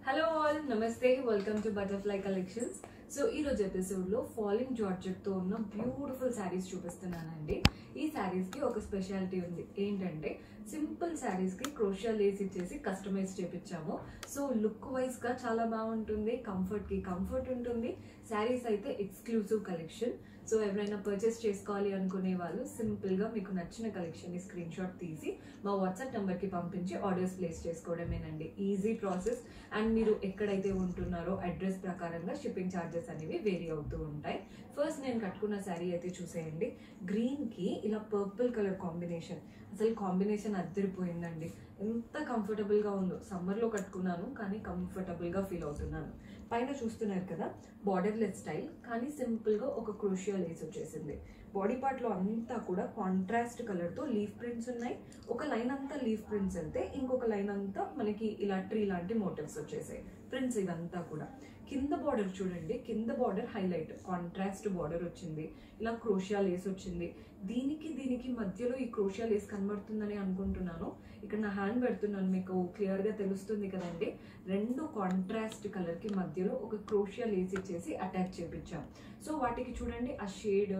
Hello all, నమస్తే, welcome to butterfly collections. So ఈ రోజు ఎపిసోడ్ లో ఫాలింగ్ జార్జెట్ తో ఉన్న బ్యూటిఫుల్ శారీస్ చూపిస్తున్నానండి. ఈ శారీస్ కి ఒక స్పెషాలిటీ ఉంది. ఏంటంటే సింపుల్ శారీస్ కి క్రోషియా లేస్ ఇచ్చేసి కస్టమైజ్ చేపించాము. సో లుక్ వైజ్ గా చాలా బాగుంటుంది, కంఫర్ట్ కి కంఫర్ట్ ఉంటుంది. శారీస్ అయితే ఎక్స్క్లూజివ్ కలెక్షన్. సో ఎవరైనా పర్చేస్ చేసుకోవాలి అనుకునే వాళ్ళు సింపుల్ గా మీకు నచ్చిన కలెక్షన్ ని స్క్రీన్ షాట్ తీసి మా వాట్సాప్ నెంబర్ కి పంపించి ఆర్డర్స్ ప్లేస్ చేసుకోవడమేనండి. Easy process. అండ్ మీరు ఎక్కడైతే ఉంటున్నారో అడ్రస్ ప్రకారంగా షిప్పింగ్ ఛార్జెస్ అనేవి వేరీ అవుతూ ఉంటాయి. ఫస్ట్ నేను కట్టుకున్న శారీ అయితే చూసేయండి. గ్రీన్ కి ఇలా పర్పుల్ కలర్ కాంబినేషన్, అసలు కాంబినేషన్ అద్దరిపోయిందండి. ఎంత కంఫర్టబుల్ గా ఉందో. సమ్మర్ లో కట్టుకున్నాను కానీ కంఫర్టబుల్ గా ఫీల్ అవుతున్నాను. పైన చూస్తున్నారు కదా, బార్డర్లెస్ స్టైల్ కానీ సింపుల్ గా ఒక క్రోషియా లేస్ వచ్చేసింది. బాడీ పార్ట్ లో అంతా కూడా కాంట్రాస్ట్ కలర్ తో లీఫ్ ప్రింట్స్ ఉన్నాయి. ఒక లైన్ అంతా లీఫ్ ప్రింట్స్ వెళ్తే ఇంకొక లైన్ అంతా మనకి ఇలా ట్రీ లాంటి మోటివ్స్ వచ్చేసాయి. ప్రింట్స్ ఇదంతా కూడా. కింద బార్డర్ చూడండి, కింద బార్డర్ హైలైట్ కాంట్రాస్ట్ బార్డర్ వచ్చింది. ఇలా క్రోషియా లేస్ వచ్చింది. దీనికి మధ్యలో ఈ క్రోషియా లేస్ కనబడుతుందని అనుకుంటున్నాను. ఇక్కడ నా హ్యాండ్ పెడుతున్నాను, మీకు క్లియర్ గా తెలుస్తుంది కదండి. రెండు కాంట్రాస్ట్ కలర్ కి మధ్యలో ఒక క్రోషియా లేస్ ఇచ్చేసి అటాచ్ చేపించాం. సో వాటికి చూడండి ఆ షేడ్,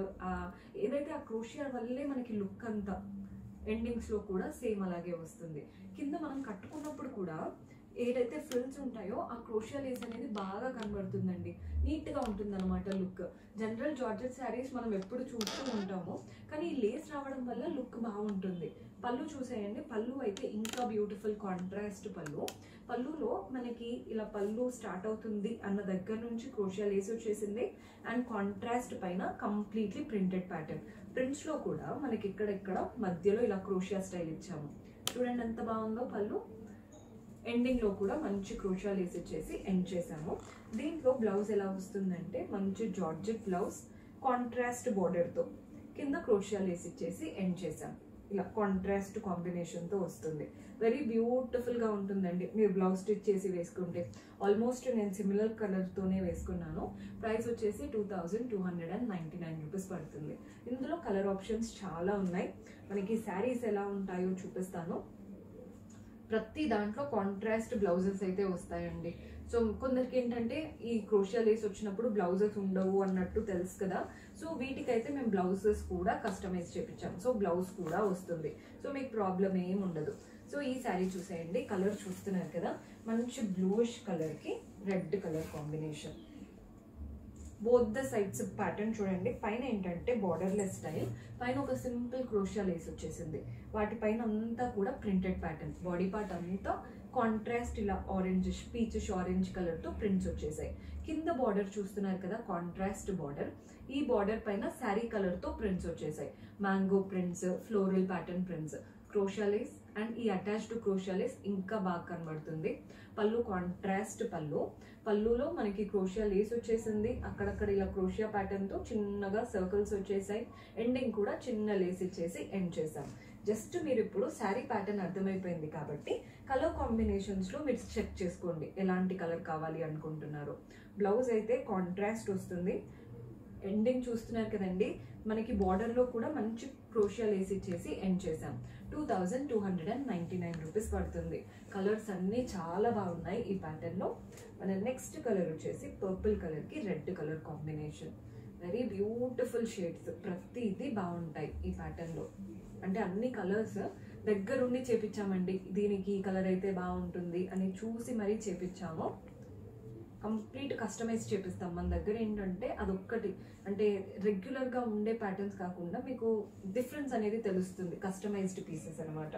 ఏదైతే ఆ క్రోషియా వల్లే మనకి లుక్ అంతా ఎండింగ్స్ లో కూడా సేమ్ అలాగే వస్తుంది. కింద మనం కట్టుకున్నప్పుడు కూడా ఏదైతే ఫ్రిల్స్ ఉంటాయో ఆ క్రోషియా లేస్ అనేది బాగా కనబడుతుందండి. నీట్ గా ఉంటుంది అనమాట లుక్. జనరల్ జార్జెట్ శారీస్ మనం ఎప్పుడు చూస్తూ ఉంటాము, కానీ ఈ లేస్ రావడం వల్ల లుక్ బాగుంటుంది. పళ్ళు చూసేయండి. పళ్ళు అయితే ఇంకా బ్యూటిఫుల్ కాంట్రాస్ట్ పళ్ళు. పళ్ళులో మనకి ఇలా పళ్ళు స్టార్ట్ అవుతుంది అన్న దగ్గర నుంచి క్రోషియా లేస్ వచ్చేసింది. అండ్ కాంట్రాస్ట్ పైన కంప్లీట్లీ ప్రింటెడ్ ప్యాటర్న్. ప్రింట్స్ లో కూడా మనకి ఇక్కడ మధ్యలో ఇలా క్రోషియా స్టైల్ ఇచ్చాము. చూడండి ఎంత బాగుందో పళ్ళు. ఎండింగ్ లో కూడా మంచి క్రోషియా లేస్ ఇచ్చేసి ఎండ్ చేసాము. దీంట్లో బ్లౌజ్ ఎలా వస్తుందంటే మంచి జార్జెట్ బ్లౌజ్, కాంట్రాస్ట్ బార్డర్ తో కింద క్రోషియా లేస్ ఇచ్చేసి ఎండ్ చేసాం. ఇలా కాంట్రాస్ట్ కాంబినేషన్ తో వస్తుంది. వెరీ బ్యూటిఫుల్ గా ఉంటుందండి. మీరు బ్లౌజ్ స్టిచ్ చేసి వేసుకుంటే. ఆల్మోస్ట్ నేను సిమిలర్ కలర్ తోనే వేసుకున్నాను. ప్రైస్ వచ్చేసి 2299 రూపీస్ పడుతుంది. ఇందులో కలర్ ఆప్షన్స్ చాలా ఉన్నాయి. మనకి శారీస్ ఎలా ఉంటాయో చూపిస్తాను. ప్రతి దాంట్లో కాంట్రాస్ట్ బ్లౌజెస్ అయితే వస్తాయండి. సో కొందరికి ఏంటంటే ఈ క్రోషియా లేస్ వచ్చినప్పుడు బ్లౌజెస్ ఉండవు అన్నట్టు తెలుసు కదా. సో వీటికైతే మేము బ్లౌజెస్ కూడా కస్టమైజ్ చేపించాం. సో బ్లౌజ్ కూడా వస్తుంది. సో మీకు ప్రాబ్లం ఏం ఉండదు. సో ఈ శారీ చూసేయండి. కలర్ చూస్తున్నారు కదా, మంచి బ్లూయిష్ కలర్ కి red colour combination. Both the sides pattern చూడండి. పైన ఏంటంటే బార్డర్లెస్ స్టైల్, పైన ఒక సింపుల్ క్రోషియా లేస్ వచ్చేసింది. వాటిపైన అంతా కూడా ప్రింటెడ్ ప్యాటర్న్. బాడీ పార్ట్ అంతా కాంట్రాస్ట్ ఇలా ఆరెంజ్, పీచిష్ ఆరెంజ్ కలర్ తో ప్రింట్స్ వచ్చేసాయి. కింద బార్డర్ చూస్తున్నారు కదా, కాంట్రాస్ట్ బార్డర్. ఈ బార్డర్ పైన శారీ కలర్ తో ప్రింట్స్ వచ్చేసాయి. Mango prints, floral pattern prints, క్రోషియా lace. And ఈ అటాచ్డ్ క్రోషియా లేస్ ఇంకా బాగా కనబడుతుంది. పళ్ళు కాంట్రాస్ట్ పళ్ళు. పళ్ళులో మనకి క్రోషియా లేస్ వచ్చేసింది. అక్కడక్కడ ఇలా క్రోషియా ప్యాటర్న్ తో చిన్నగా సర్కిల్స్ వచ్చేసాయి. ఎండింగ్ కూడా చిన్న లేస్ ఇచ్చేసి ఎండ్ చేసాం. జస్ట్ మీరు ఇప్పుడు శారీ ప్యాటర్న్ అర్థమైపోయింది కాబట్టి కలర్ కాంబినేషన్స్ లో మీరు చెక్ చేసుకోండి ఎలాంటి కలర్ కావాలి అనుకుంటున్నారు. బ్లౌజ్ అయితే కాంట్రాస్ట్ వస్తుంది. ఎండింగ్ చూస్తున్నారు కదండి, మనకి బార్డర్ లో కూడా మంచి క్రోషియా లేస్ ఇచ్చేసి ఎండ్ చేసాం. 2299 రూపీస్ పడుతుంది. కలర్స్ అన్ని చాలా బాగున్నాయి ఈ ప్యాటర్న్ లో. మన నెక్స్ట్ కలర్ వచ్చేసి పర్పుల్ కలర్ కి red colour combination. Very beautiful shades. ప్రతిదీ బాగుంటాయి ఈ ప్యాటర్న్ లో. అంటే అన్ని కలర్స్ దగ్గరుండి చేపించామండి. దీనికి ఈ కలర్ అయితే బాగుంటుంది అని చూసి మరీ చేపించాము. కంప్లీట్ కస్టమైజ్ చేపిస్తాం. మన దగ్గర ఏంటంటే అదొక్కటి, అంటే రెగ్యులర్ గా ఉండే ప్యాటర్న్స్ కాకుండా మీకు డిఫరెన్స్ అనేది తెలుస్తుంది. కస్టమైజ్డ్ పీసెస్ అనమాట.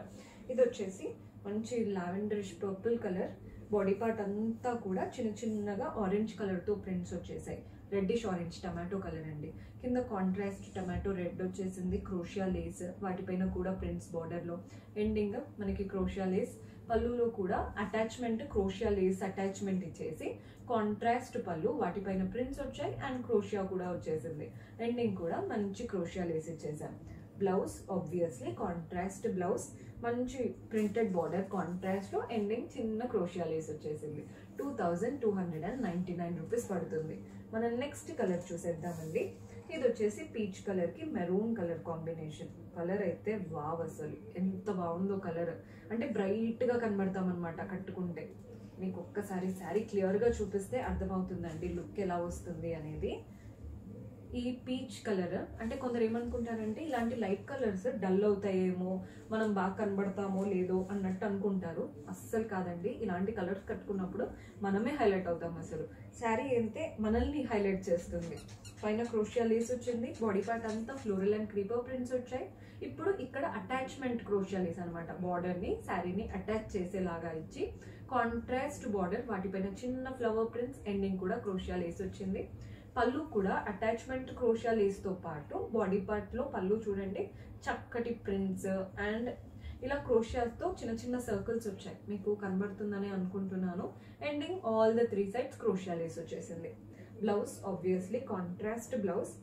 ఇది వచ్చేసి మంచి lavenderish purple colour. Body part అంతా కూడా చిన్నగా ఆరెంజ్ కలర్ తో ప్రింట్స్ వచ్చేసాయి. రెడ్డిష్ ఆరెంజ్ టమాటో కలర్ అండి. కింద కాంట్రాస్ట్ టమాటో రెడ్ వచ్చేసింది. క్రోషియా లేస్, వాటిపైన కూడా ప్రింట్స్ బార్డర్ లో. ఎండింగ్ మనకి క్రోషియా లేస్. పళ్ళులో కూడా అటాచ్మెంట్ క్రోషియా లేస్ అటాచ్మెంట్ ఇచ్చేసి కాంట్రాస్ట్ పళ్ళు, వాటిపైన ప్రింట్స్ వచ్చాయి. అండ్ క్రోషియా కూడా వచ్చేసింది. ఎండింగ్ కూడా మంచి క్రోషియా లేస్ ఇచ్చేసాం. బ్లౌజ్ ఆబ్వియస్లీ కాంట్రాస్ట్ బ్లౌజ్, మంచి ప్రింటెడ్ బార్డర్ కాంట్రాస్ట్ లో. ఎండింగ్ చిన్న క్రోషియా లేస్ వచ్చేసింది. 2299 రూపీస్ పడుతుంది. మనం నెక్స్ట్ కలర్ చూసేద్దామండి. ఇది వచ్చేసి పీచ్ కలర్ కి మెరూన్ కలర్ కాంబినేషన్. కలర్ అయితే వావ్, అసలు ఎంత బాగుందో కలర్. అంటే బ్రైట్ గా కనబడతాం అనమాట కట్టుకుంటే. మీకు ఒక్కసారి శారీ క్లియర్గా చూపిస్తే అర్థమవుతుందండి లుక్ ఎలా వస్తుంది అనేది. ఈ పీచ్ కలర్ అంటే కొందరు ఏమనుకుంటారంటే ఇలాంటి లైట్ కలర్స్ డల్ అవుతాయేమో, మనం బాగా కనబడతామో లేదో అన్నట్టు అనుకుంటారు. అస్సలు కాదండి, ఇలాంటి కలర్స్ కట్టుకున్నప్పుడు మనమే హైలైట్ అవుతాం. అసలు శారీ అయితే మనల్ని హైలైట్ చేస్తుంది. పైన క్రోషియా లేస్ వచ్చింది, బాడీ పార్ట్ అంతా ఫ్లోరల్ అండ్ క్రీపర్ ప్రింట్స్ వచ్చాయి. ఇప్పుడు ఇక్కడ అటాచ్మెంట్ క్రోషియా లేస్ అనమాట, బార్డర్ని శారీని అటాచ్ చేసేలాగా ఇచ్చి కాంట్రాస్ట్ బార్డర్, వాటిపైన చిన్న ఫ్లవర్ ప్రింట్స్, ఎండింగ్ కూడా క్రోషియా లేస్ వచ్చింది. పళ్ళు కూడా అటాచ్మెంట్ క్రోషియా లేస్ తో పాటు బాడీ పార్ట్ లో పళ్ళు చూడండి చక్కటి ప్రింట్స్ అండ్ ఇలా క్రోషియాస్ తో చిన్న చిన్న సర్కిల్స్ వచ్చాయి, మీకు కనబడుతుందని అనుకుంటున్నాను. Ending all the 3 sides క్రోషియా lace వచ్చేసింది. బ్లౌజ్ ఆబ్వియస్లీ కాంట్రాస్ట్ బ్లౌజ్,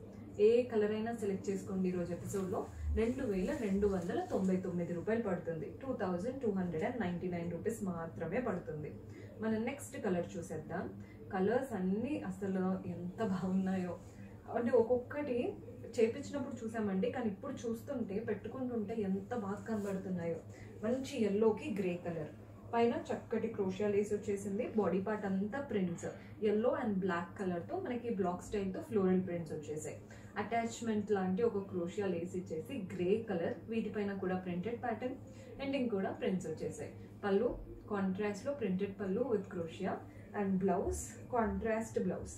ఏ కలర్ అయినా సెలెక్ట్ చేసుకోండి. ఈరోజు ఎపిసోడ్ లో 2299 రూపాయలు పడుతుంది, 2299 రూపీస్ మాత్రమే పడుతుంది. మనం నెక్స్ట్ కలర్ చూసేద్దాం. కలర్స్ అన్నీ అసలు ఎంత బాగున్నాయో, అంటే ఒక్కొక్కటి చేపించినప్పుడు చూసామండి, కానీ ఇప్పుడు చూస్తుంటే పెట్టుకుంటుంటే ఎంత బాగా కనబడుతున్నాయో. మంచి ఎల్లోకి గ్రే కలర్, పైన చక్కటి క్రోషియా లేస్ వచ్చేసింది. బాడీ పార్ట్ అంతా ప్రింట్స్, ఎల్లో అండ్ బ్లాక్ కలర్తో మనకి బ్లాక్ స్టైల్తో ఫ్లోరల్ ప్రింట్స్ వచ్చేసాయి. అటాచ్మెంట్ లాంటి ఒక క్రోషియా లేస్ ఇచ్చేసి గ్రే కలర్, వీటిపైన కూడా ప్రింటెడ్ ప్యాటర్న్, ఎండింగ్ కూడా ప్రింట్స్ వచ్చేసాయి. పళ్ళు కాంట్రాస్ట్ లో printed pallu with crochet and blouse contrast blouse.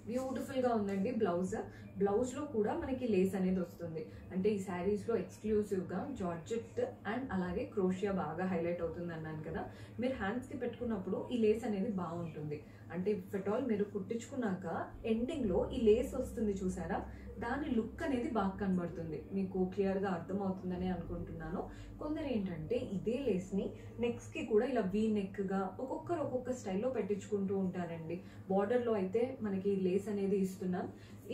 Beautiful గా ఉందండి బ్లౌజ్. బ్లౌజ్ లో కూడా మనకి లేస్ అనేది వస్తుంది. అంటే ఈ శారీస్ లో ఎక్స్క్లూసివ్ గా జార్జెట్ అండ్ అలాగే క్రోషియా బాగా హైలైట్ అవుతుంది అన్నాను కదా. మీరు హ్యాండ్స్ కి పెట్టుకున్నప్పుడు ఈ లేస్ అనేది బాగుంటుంది. అంటే ఇఫ్ ఎట్ ఆల్ మీరు కుట్టించుకున్నాక ఎండింగ్ లో ఈ లేస్ వస్తుంది చూసారా, దాని లుక్ అనేది బాగా కనబడుతుంది. మీకు క్లియర్ గా అర్థమవుతుందని అనుకుంటున్నాను. కొందరు ఏంటంటే ఇదే లేస్ ని నెక్స్ కి కూడా ఇలా వీ నెక్ గా ఒక్కొక్కరు ఒక్కొక్క స్టైల్లో పెట్టించుకుంటూ ఉంటారండి. బార్డర్ లో అయితే మనకి లేస్ అనేది ఇస్తున్నాం,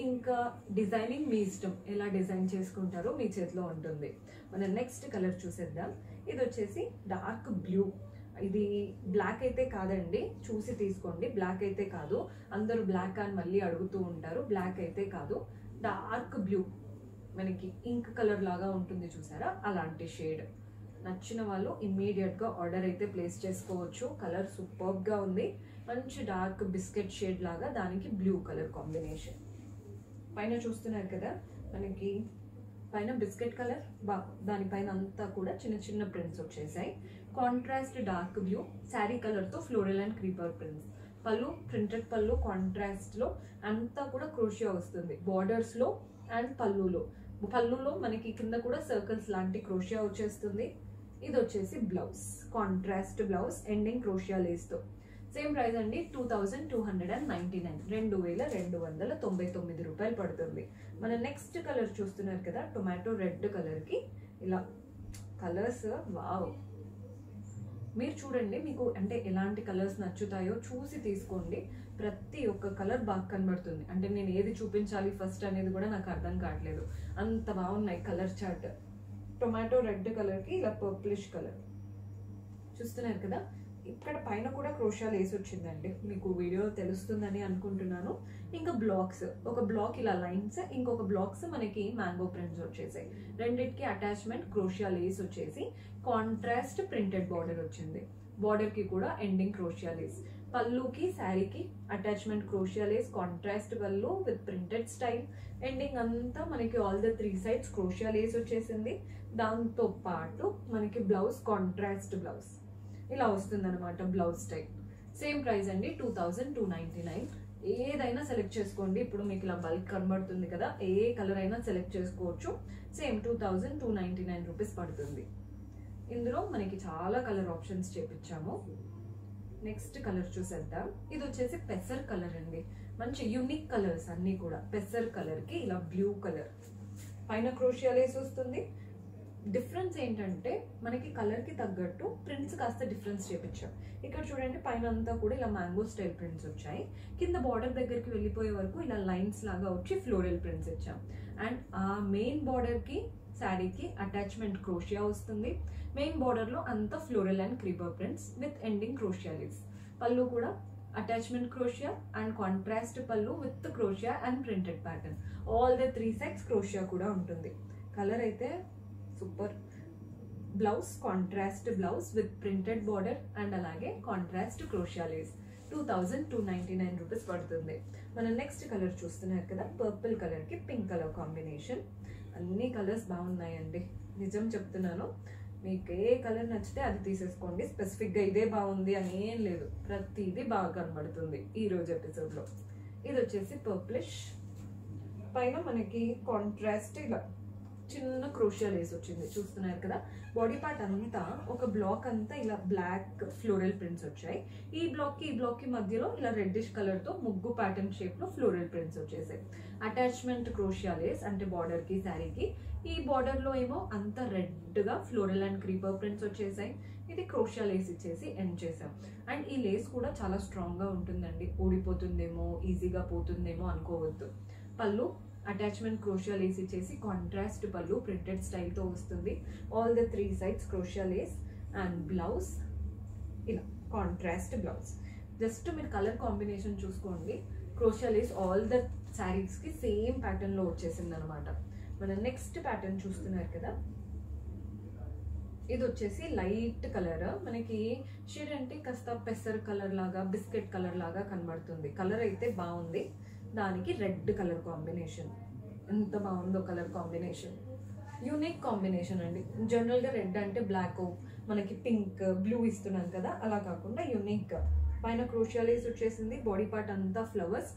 ఇంకా డిజైనింగ్ మీ ఇష్టం, ఎలా డిజైన్ చేసుకుంటారో మీ చేతిలో ఉంటుంది. మనం నెక్స్ట్ కలర్ చూసేద్దాం. ఇది వచ్చేసి డార్క్ బ్లూ. ఇది బ్లాక్ అయితే కాదండి, చూసి తీసుకోండి. బ్లాక్ అయితే కాదు, అందరూ బ్లాక్ అని మళ్ళీ అడుగుతూ ఉంటారు. బ్లాక్ అయితే కాదు, డార్క్ బ్లూ, మనకి ఇంక్ కలర్ లాగా ఉంటుంది చూసారా, అలాంటి షేడ్. నచ్చిన వాళ్ళు ఇమ్మీడియట్ గా ఆర్డర్ అయితే ప్లేస్ చేసుకోవచ్చు. కలర్ సూపర్బ్ గా ఉంది, మంచి డార్క్ బిస్కెట్ షేడ్ లాగా, దానికి బ్లూ కలర్ కాంబినేషన్. పైన చూస్తున్నారు కదా మనకి పైన బిస్కెట్ కలర్, దానిపైన అంతా కూడా చిన్న చిన్న ప్రింట్స్ వచ్చేసాయి. Contrast dark blue, sari colour తో ఫ్లోరల్ అండ్ క్రీపర్ ప్రింట్స్. పళ్ళు ప్రింటెడ్ పళ్ళు, కాంట్రాస్ట్ లో అంతా కూడా క్రోషియా వస్తుంది బార్డర్స్ లో అండ్ పళ్ళులో మనకి కింద కూడా సర్కిల్స్ లాంటి క్రోషియా వచ్చేస్తుంది. ఇది వచ్చేసి blouse, contrast blouse, ending crochet Lay's తో. సేమ్ ప్రైస్ అండి, 2299, 2299 రూపాయలు పడుతుంది. మన నెక్స్ట్ కలర్ చూస్తున్నారు కదా, టొమాటో రెడ్ కలర్ కి ఇలా కలర్స్. వావ్, మీరు చూడండి మీకు అంటే ఎలాంటి కలర్స్ నచ్చుతాయో చూసి తీసుకోండి. ప్రతి ఒక్క కలర్ బాగా కనబడుతుంది. అంటే నేను ఏది చూపించాలి ఫస్ట్ అనేది కూడా నాకు అర్థం కావట్లేదు, అంత బాగున్నాయి colour chart. Tomato red colour కి ఇలా పర్పులిష్ కలర్ చూస్తున్నారు కదా. ఇక్కడ పైన కూడా క్రోషియా లేస్ వచ్చిందండి, మీకు వీడియో తెలుస్తుందని అనుకుంటున్నాను. ఇంకా బ్లాక్స్, ఒక బ్లాక్ ఇలా లైన్స్, ఇంకొక బ్లాక్స్ మనకి మ్యాంగో ప్రింట్స్ వచ్చేసాయి. రెండిటికి అటాచ్మెంట్ క్రోషియా లేస్ వచ్చేసి కాంట్రాస్ట్ ప్రింటెడ్ బార్డర్ వచ్చింది. బార్డర్ కి కూడా ఎండింగ్ క్రోషియా లేస్. పళ్ళుకి శారీకి attachment క్రోషియా Lay's, contrast pallu with printed style. Ending అంతా మనకి ఆల్ ద 3 సైడ్స్ క్రోషియా లేస్ వచ్చేసింది. దాంతో పాటు మనకి బ్లౌజ్ కాంట్రాస్ట్ బ్లౌజ్ ఇలా వస్తుంది అనమాట, బ్లౌజ్ స్టైల్. సేమ్ ప్రైస్ అండి, 2299. ఏదైనా సెలెక్ట్ చేసుకోండి. ఇప్పుడు మీకు ఇలా బల్క్ కనబడుతుంది కదా, ఏ కలర్ అయినా సెలెక్ట్ చేసుకోవచ్చు. సేమ్ 2299 రూపీస్ పడుతుంది. ఇందులో మనకి చాలా కలర్ ఆప్షన్స్ చేపించాము. నెక్స్ట్ కలర్ చూసేద్దాం. ఇది వచ్చేసి పెసర్ కలర్ అండి, మంచి యూనిక్ కలర్స్ అన్ని కూడా. పెసర్ కలర్ కి ఇలా బ్లూ కలర్, పైన క్రోషియా లేస్ వస్తుంది. డిఫరెన్స్ ఏంటంటే మనకి కలర్ కి తగ్గట్టు ప్రింట్స్ కాస్త డిఫరెన్స్ చేపించాం. ఇక్కడ చూడండి పైన అంతా కూడా ఇలా మ్యాంగో స్టైల్ ప్రింట్స్ వచ్చాయి. కింద బార్డర్ దగ్గరికి వెళ్ళిపోయే వరకు ఇలా లైన్స్ లాగా వచ్చి ఫ్లోరల్ ప్రింట్స్ ఇచ్చాం. అండ్ ఆ మెయిన్ బార్డర్ కి శారీకి అటాచ్మెంట్ క్రోషియా వస్తుంది. మెయిన్ బార్డర్ లో అంతా floral and creeper prints with ending crochet lace. Pallu కూడా attachment crochet and contrast pallu with crochet and printed pattern. All the 3 sides crochet కూడా ఉంటుంది. కలర్ అయితే super. Blouse contrast blouse with printed border and అలాగే contrast crochet lace. 2299 rupees పడుతుంది. మన next colour చూస్తున్నారు కదా, purple colour కి పింక్ కలర్ కాంబినేషన్. అన్ని కలర్స్ బాగున్నాయండి, నిజం చెప్తున్నాను. మీకు ఏ కలర్ నచ్చితే అది తీసేసుకోండి. స్పెసిఫిక్గా ఇదే బాగుంది అని ఏం లేదు, ప్రతిదీ బాగా కనబడుతుంది ఈ రోజు ఎపిసోడ్లో. ఇది వచ్చేసి పర్ప్లిష్, పైన మనకి కాంట్రాస్ట్ ఇలా చిన్న క్రోషియా లేస్ వచ్చింది, చూస్తున్నారు కదా. బాడీ పార్ట్ అంతా ఒక బ్లాక్ అంతా ఇలా బ్లాక్ ఫ్లోరల్ ప్రింట్స్ వచ్చాయి. ఈ బ్లాక్ కి మధ్యలో ఇలా రెడ్డిష్ కలర్ తో ముగ్గు ప్యాటర్న్ షేప్ లో ఫ్లోరల్ ప్రింట్స్ వచ్చేసాయి. అటాచ్మెంట్ క్రోషియా లేస్ అంటే బార్డర్ కి శారీకి. ఈ బార్డర్ లో ఏమో అంత రెడ్ గా ఫ్లోరల్ అండ్ క్రీపర్ ప్రింట్స్ వచ్చేసాయి. ఇది క్రోషియా లేస్ ఇచ్చేసి ఎండ్ చేసాం. అండ్ ఈ లేస్ కూడా చాలా స్ట్రాంగ్ గా ఉంటుందండి, ఊడిపోతుందేమో, ఈజీగా పోతుందేమో అనుకోవద్దు. పళ్ళు అటాచ్మెంట్ క్రోషియా లేస్ ఇచ్చేసి కాంట్రాస్ట్ పళ్ళు ప్రింటెడ్ స్టైల్ తో వస్తుంది. All the 3 sides క్రోషియా lace and blouse ఇలా కాంట్రాస్ట్ బ్లౌజ్. జస్ట్ మీరు కలర్ కాంబినేషన్ చూసుకోండి. క్రోషియా లేస్ ఆల్ ద శారీస్ కి సేమ్ ప్యాటర్న్ లో వచ్చేసింది అనమాట. మన నెక్స్ట్ ప్యాటర్న్ చూస్తున్నారు కదా, ఇది వచ్చేసి లైట్ కలర్. మనకి షేడ్ అంటే కాస్త పెసర్ కలర్ లాగా, బిస్కెట్ కలర్ లాగా కనబడుతుంది. కలర్ అయితే బాగుంది, దానికి రెడ్ కలర్ కాంబినేషన్. ఎంత బాగుందో కలర్ కాంబినేషన్, యూనిక్ కాంబినేషన్ అండి. జనరల్గా రెడ్ అంటే బ్లాక్, మనకి పింక్, బ్లూ ఇస్తున్నాం కదా, అలా కాకుండా యూనిక్. పైన క్రోషియా లేస్ వచ్చేసింది, బాడీ పార్ట్ అంతా ఫ్లవర్స్,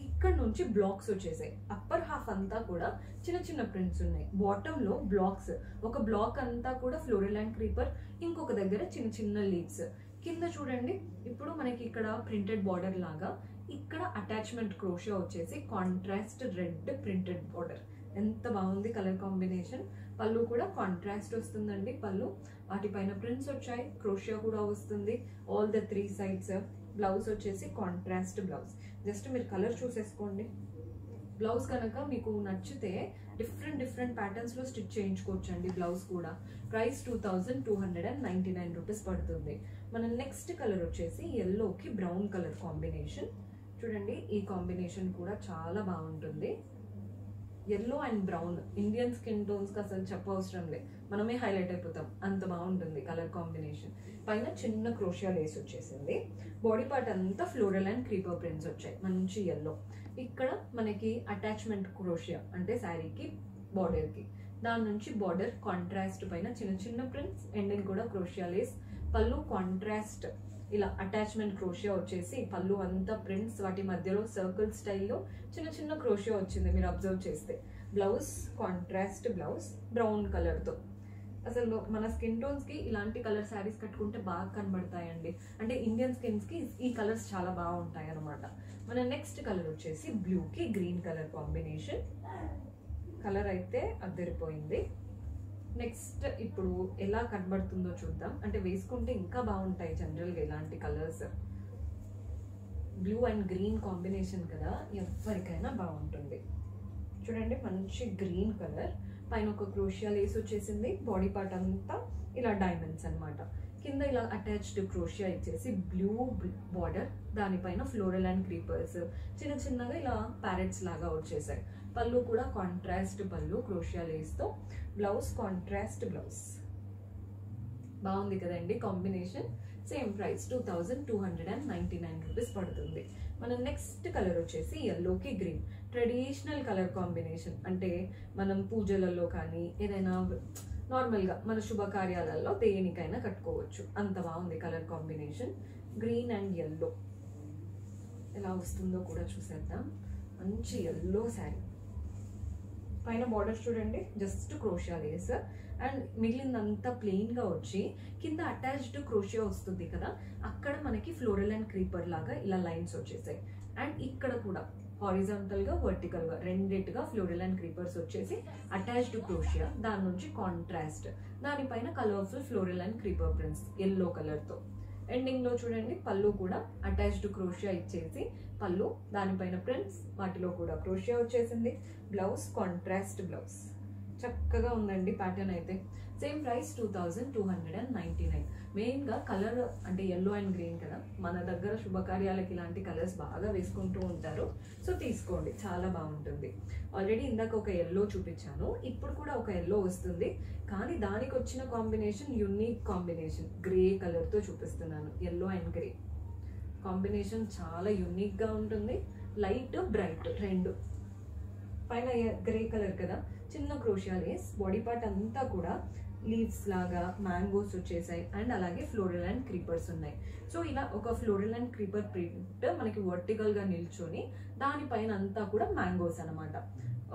ఇక్కడ నుంచి బ్లాక్స్ వచ్చేసాయి. అప్పర్ హాఫ్ అంతా కూడా చిన్న చిన్న ప్రింట్స్ ఉన్నాయి. బాటమ్ లో బ్లాక్స్, ఒక బ్లాక్ అంతా కూడా ఫ్లోరల్ అండ్ క్రీపర్, ఇంకొక దగ్గర చిన్న చిన్న లీవ్స్. కింద చూడండి, ఇప్పుడు మనకి ఇక్కడ ప్రింటెడ్ బార్డర్ లాగా, ఇక్కడ అటాచ్మెంట్ క్రోషియా వచ్చేసి కాంట్రాస్ట్ రెడ్ ప్రింటెడ్ బార్డర్. ఎంత బాగుంది కలర్ కాంబినేషన్. పళ్ళు కూడా కాంట్రాస్ట్ వస్తుందండి. పళ్ళు వాటిపైన ప్రింట్స్ వచ్చాయి, క్రోషియా కూడా వస్తుంది. All the 3 sides. బ్లౌజ్ వచ్చేసి కాంట్రాస్ట్ బ్లౌజ్. జస్ట్ మీరు కలర్ చూసేసుకోండి. బ్లౌజ్ కనుక మీకు నచ్చితే డిఫరెంట్ ప్యాటర్న్స్ లో స్టిచ్ చేయించుకోవచ్చు అండి. బ్లౌజ్ కూడా ప్రైస్ 2299 రూపీస్ పడుతుంది. మన నెక్స్ట్ కలర్ వచ్చేసి ఎల్లోకి బ్రౌన్ కలర్ కాంబినేషన్. చూడండి, ఈ కాంబినేషన్ కూడా చాలా బాగుంటుంది. Yellow and brown Indian skin tones కి అసలు చెప్పవసరం లేదు, మనమే హైలైట్ అయిపోతాం, అంత బాగుంటుంది కలర్ కాంబినేషన్. పైన చిన్న క్రోషియా లేస్ వచ్చేసింది. బాడీ పార్ట్ అంతా ఫ్లోరల్ అండ్ క్రీపర్ ప్రింట్స్ వచ్చాయి, మంచి ఎల్లో. ఇక్కడ మనకి అటాచ్మెంట్ క్రోషియా అంటే శారీకి బార్డర్ కి, దాని నుంచి బార్డర్ కాంట్రాస్ట్ పైన చిన్న చిన్న ప్రింట్స్, ఎండింగ్ కూడా క్రోషియా లేస్. పళ్ళు కాంట్రాస్ట్ ఇలా అటాచ్మెంట్ క్రోషియా వచ్చేసి పళ్ళు అంతా ప్రింట్స్, వాటి మధ్యలో సర్కిల్ స్టైల్లో చిన్న చిన్న క్రోషియా వచ్చింది మీరు అబ్జర్వ్ చేస్తే. Blouse contrast blouse brown colour తో. అసలు మన స్కిన్ టోన్స్ కి ఇలాంటి కలర్ శారీస్ కట్టుకుంటే బాగా కనబడతాయండి. అంటే ఇండియన్ స్కిన్స్ కి ఈ కలర్స్ చాలా బాగుంటాయి అనమాట. మన నెక్స్ట్ కలర్ వచ్చేసి బ్లూ కి గ్రీన్ కలర్ కాంబినేషన్. కలర్ అయితే అద్దరిపోయింది. నెక్స్ట్ ఇప్పుడు ఎలా కనబడుతుందో చూద్దాం. అంటే వేసుకుంటే ఇంకా బాగుంటాయి జనరల్గా ఇలాంటి colours. Blue and green combination కదా, ఎవరికైనా బాగుంటుంది. చూడండి, మంచి గ్రీన్ కలర్, పైన ఒక క్రోషియా లేస్ వచ్చేసింది. బాడీ పార్ట్ అంతా ఇలా డైమండ్స్ అన్నమాట. కింద ఇలా అటాచ్డ్ క్రోషియా ఇచ్చేసి బ్లూ బార్డర్, దానిపైన ఫ్లోరల్ అండ్ క్రీపర్స్ చిన్న చిన్నగా ఇలా ప్యారెట్స్ లాగా వచ్చేసాయి. పళ్ళు కూడా కాంట్రాస్ట్ పళ్ళు క్రోషియా లేస్ తో. Blouse contrast blouse. బాగుంది కదండి కాంబినేషన్. సేమ్ ప్రైస్ 2299 రూపీస్ పడుతుంది. మన నెక్స్ట్ కలర్ వచ్చేసి ఎల్లోకి గ్రీన్. ట్రెడిషనల్ కలర్ కాంబినేషన్, అంటే మనం పూజలలో కానీ ఏదైనా నార్మల్గా మన శుభకార్యాలలో దేనికైనా కట్టుకోవచ్చు, అంత బాగుంది colour combination. Green and yellow ఎలా వస్తుందో కూడా చూసేద్దాం. మంచి ఎల్లో శారీ. పైన బార్డర్ చూడండి, జస్ట్ క్రోషియా లేస్ అండ్ మిగిలిందంతా ప్లెయిన్ గా వచ్చి కింద అటాచ్డ్ క్రోషియా వస్తుంది కదా, అక్కడ మనకి ఫ్లోరల్ అండ్ క్రీపర్ లాగా ఇలా లైన్స్ వచ్చేసాయి. అండ్ ఇక్కడ కూడా హారిజాంటల్ గా వర్టికల్ గా రెండిటిగా ఫ్లోరల్ అండ్ క్రీపర్స్ వచ్చేసి అటాచ్డ్ క్రోషియా, దాని నుంచి కాంట్రాస్ట్, దానిపైన colourful floral and creeper prints yellow colour తో. ఎండింగ్ లో చూడండి, పళ్ళు కూడా అటాచ్డ్ క్రోషియా ఇచ్చేసి పళ్ళు, దానిపైన ప్రింట్స్, వాటిలో కూడా క్రోషియా వచ్చేసింది. Blouse contrast blouse. చక్కగా ఉందండి ప్యాటర్న్ అయితే. Same price 2299. మెయిన్గా కలర్ అంటే ఎల్లో అండ్ గ్రీన్ కదా, మన దగ్గర శుభకార్యాలకి ఇలాంటి కలర్స్ బాగా వేసుకుంటూ ఉంటారు. సో తీసుకోండి, చాలా బాగుంటుంది. ఆల్రెడీ ఇందాక ఒక ఎల్లో చూపించాను, ఇప్పుడు కూడా ఒక ఎల్లో వస్తుంది. కానీ దానికి వచ్చిన కాంబినేషన్ యూనిక్ కాంబినేషన్, గ్రే కలర్తో చూపిస్తున్నాను. ఎల్లో అండ్ గ్రే కాంబినేషన్ చాలా యూనిక్గా ఉంటుంది. లైట్ బ్రైట్ రెండు. పైన గ్రే కలర్ కదా, చిన్న క్రోషియా లేస్. బాడీ పార్ట్ అంతా కూడా లీవ్స్ లాగా మ్యాంగోస్ వచ్చేసాయి అండ్ అలాగే ఫ్లోరల్ అండ్ క్రీపర్స్ ఉన్నాయి. సో ఇలా ఒక ఫ్లోరల్ అండ్ క్రీపర్ ప్రింట్ మనకి వర్టికల్ గా నిల్చొని దానిపైన అంతా కూడా మ్యాంగోస్ అనమాట.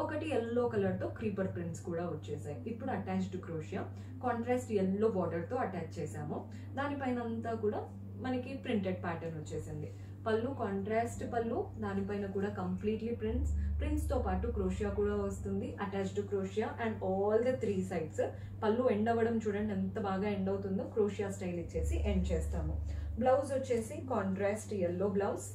ఒకటి ఎల్లో కలర్ తో క్రీపర్ ప్రింట్స్ కూడా వచ్చేసాయి. ఇప్పుడు attached crochet contrast yellow border తో అటాచ్ చేసాము. దానిపైన అంతా కూడా మనకి ప్రింటెడ్ ప్యాటర్న్ వచ్చేసింది. పళ్ళు కాంట్రాస్ట్ పళ్ళు, దానిపైన కూడా కంప్లీట్లీ ప్రింట్స్ తో పాటు క్రోషియా కూడా వస్తుంది. Attached crochet and all the 3 sides. Pallu end అవ్వడం చూడండి ఎంత బాగా ఎండ్ అవుతుందో. క్రోషియా స్టైల్ ఇచ్చేసి ఎండ్ చేస్తాము. బ్లౌజ్ వచ్చేసి కాంట్రాస్ట్ ఎల్లో బ్లౌజ్.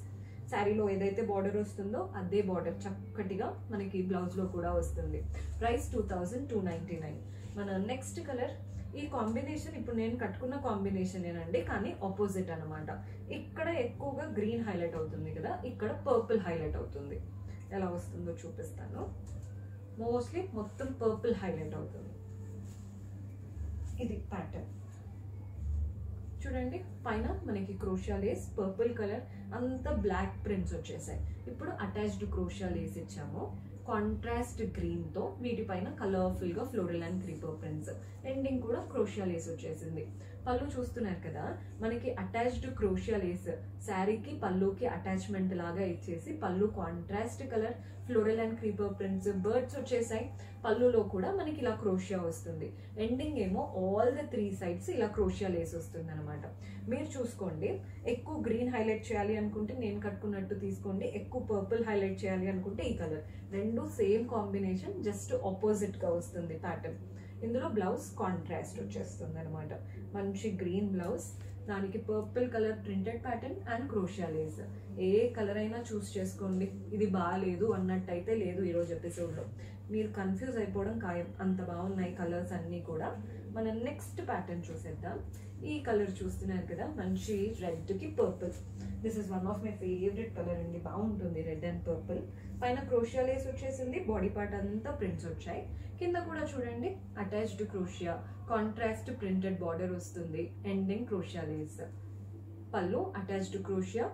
శారీలో ఏదైతే బార్డర్ వస్తుందో అదే బార్డర్ చక్కటిగా మనకి బ్లౌజ్ లో కూడా వస్తుంది. ప్రైస్ 2299. మన నెక్స్ట్ కలర్, ఈ కాంబినేషన్ ఇప్పుడు నేను కట్టుకున్న కాంబినేషన్ ఏనండి, కానీ ఆపోజిట్ అనమాట. ఇక్కడ ఎక్కువగా గ్రీన్ హైలైట్ అవుతుంది కదా, ఇక్కడ పర్పుల్ హైలైట్ అవుతుంది. ఎలా వస్తుందో చూపిస్తాను. మోస్ట్లీ మొత్తం పర్పుల్ హైలైట్ అవుతుంది. ఇది ప్యాటర్న్ చూడండి. పైన మనకి క్రోషియా లేస్, పర్పుల్ కలర్ అంతా బ్లాక్ ప్రింట్స్ వచ్చేసాయి. ఇప్పుడు అటాచ్డ్ క్రోషియా లేస్ ఇచ్చాము. కాంట్రాస్ట్ గ్రీన్ తో వీటిపైన కలర్ఫుల్ గా floral and creeper prints. Ending కూడా క్రోషియా లేస్ వచ్చేసింది. పళ్ళు చూస్తున్నారు కదా, మనకి అటాచ్డ్ క్రోషియా లేస్ శారీకి పళ్ళుకి అటాచ్మెంట్ లాగా ఇచ్చేసి పళ్ళు contrast colour, floral and creeper prints, birds వచ్చేసాయి. పళ్ళులో కూడా మనకి ఇలా క్రోషియా వస్తుంది. ఎండింగ్ ఏమో ఆల్ ద 3 sides ఇలా క్రోషియా లేస్ వస్తుంది అనమాట. మీరు చూసుకోండి, ఎక్కువ గ్రీన్ హైలైట్ చేయాలి అనుకుంటే నేను కట్టుకున్నట్టు తీసుకోండి. ఎక్కువ పర్పుల్ హైలైట్ చేయాలి అనుకుంటే ఈ కలర్. రెండు సేమ్ కాంబినేషన్, జస్ట్ ఆపోజిట్ గా వస్తుంది ప్యాటర్న్. ఇందులో బ్లౌజ్ కాంట్రాస్ట్ వచ్చేస్తుంది అనమాట. మంచి గ్రీన్ బ్లౌజ్, దానికి purple colour printed pattern and క్రోషియా Lay's. A colour అయినా చూస్ చేసుకోండి. ఇది బాగాలేదు అన్నట్టయితే లేదు ఈరోజు ఎపిసోడ్లో. మీరు కన్ఫ్యూజ్ అయిపోవడం ఖాయం, అంత బాగున్నాయి కలర్స్ అన్నీ కూడా. మనం నెక్స్ట్ ప్యాటర్న్ చూసేద్దాం. ఈ కలర్ చూస్తున్నారు కదా, మంచి రెడ్ కి purple. This is one of my favourite colour అండి, బాగుంటుంది రెడ్ అండ్ పర్పుల్. పైన క్రోషియా లేస్ వచ్చేసింది, బాడీ పార్ట్ అంతా ప్రింట్స్ వచ్చాయి. కింద కూడా చూడండి attached crochet, contrast printed border వస్తుంది. Ending crochet lace. Pallu attached crochet,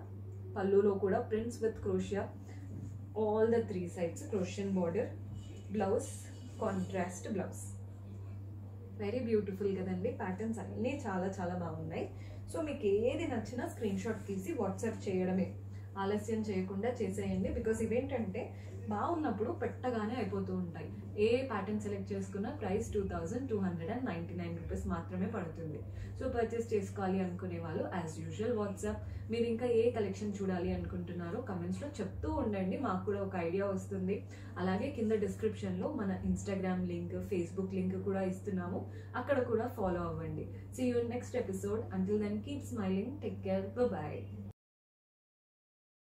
పళ్ళులో కూడా prints with crochet. All the 3 sides క్రోషియన్ border. Blouse contrast blouse. Very beautiful కదండి. ప్యాటర్న్స్ అన్నీ చాలా చాలా బాగున్నాయి. సో మీకు ఏది నచ్చినా స్క్రీన్ షాట్ తీసి వాట్సాప్ చేయడమే, ఆలస్యం చేయకుండా చేసేయండి. బికాస్ ఇవేంటంటే బాగున్నప్పుడు పెట్టగానే అయిపోతూ ఉంటాయి. ఏ ప్యాటర్న్ సెలెక్ట్ చేసుకున్నా ప్రైస్ 2299 రూపీస్ మాత్రమే పడుతుంది. సో పర్చేస్ చేసుకోవాలి అనుకునే వాళ్ళు యాజ్ యూజువల్ వాట్సాప్. మీరు ఇంకా ఏ కలెక్షన్ చూడాలి అనుకుంటున్నారో కమెంట్స్లో చెప్తూ ఉండండి, మాకు కూడా ఒక ఐడియా వస్తుంది. అలాగే కింద డిస్క్రిప్షన్లో మన ఇన్స్టాగ్రామ్ లింక్, ఫేస్బుక్ లింక్ కూడా ఇస్తున్నాము, అక్కడ కూడా ఫాలో అవ్వండి. See you next episode. Until then keep smiling, take care, by.